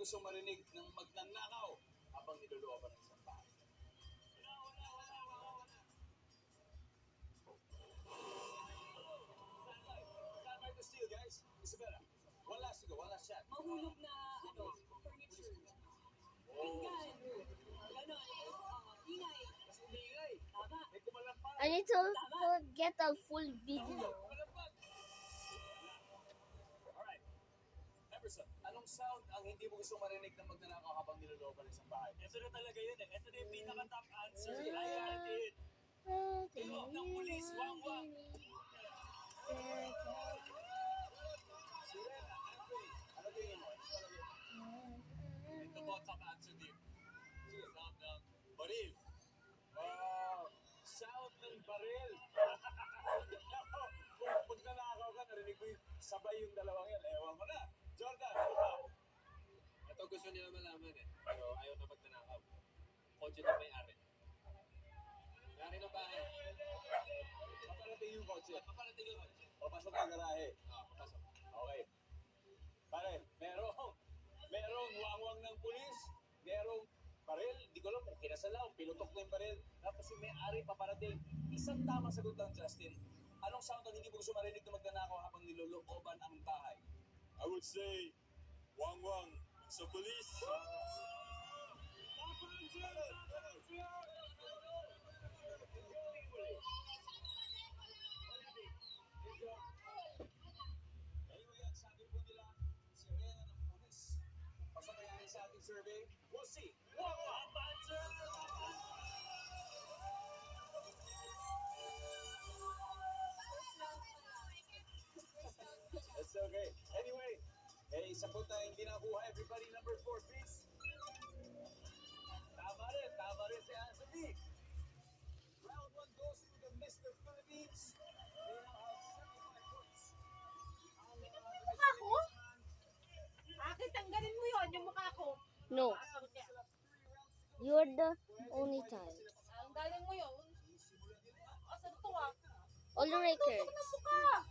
gusto marinig ng magnanakaw habang nilolooban ng isang bahay? Stand by to steal, guys. Isabella, one last to go, one last shot. Mahulog na, furniture. Pinggan. Ganon. Ingay. Mas umingay. Tama. May kumalampas. I need to get a full video. Kumalampas. Alright. Emerson, anong sound ang hindi mo gusto marinig ng magnanakaw habang nilolooban ng isang bahay? Ito na talaga yun eh. Ito na yung pinaka-top answer. I got it. Tilo ng pulis, wang-wang. Sirena, Anthony, ano tingin mo? Ito po top answer din. Sound ng baril. Sound ng baril. Kung magnanakaw ka, narinig mo yung sabay yung dalawang yan. Ewan mo na. Jordan, ano ba? Ito gusto nila malaman eh. Pero ayaw na magnanakaw. Kotse na may-ari. May-ari ng bahay. Paparating yung kotse. Paparating yung kotse. Papasok ang garahe. Papasok. Okay. Pare, merong wangwang ng pulis, merong baril, di ko alam kung kinasalaw, pinutok na yung baril, tapos yung may-ari paparating. Isang tamang sagot lang, Justin. Anong sound ang hindi mo gusto marinig na magnanakaw habang nilolooban ang bahay? I would say, wang-wang sa pulis. Anyway, ang sabi po nila, sirena ng pulis. Pasabayahin sa ating survey, we'll see. Wangwang! That's okay. Anyway, isa po tayong hindi nakuha. Everybody, number 4, please. Tama rin si Anthony. Round 1 goes to the Mr. Philippines. They now have 75 points. Mukha ko? Akin, tanggalin mo yun, yung mukha ko. No, Sagot niya. you're the only time. Ang galing mo yun. Asan to ah? All the records. Tutok ng mukha.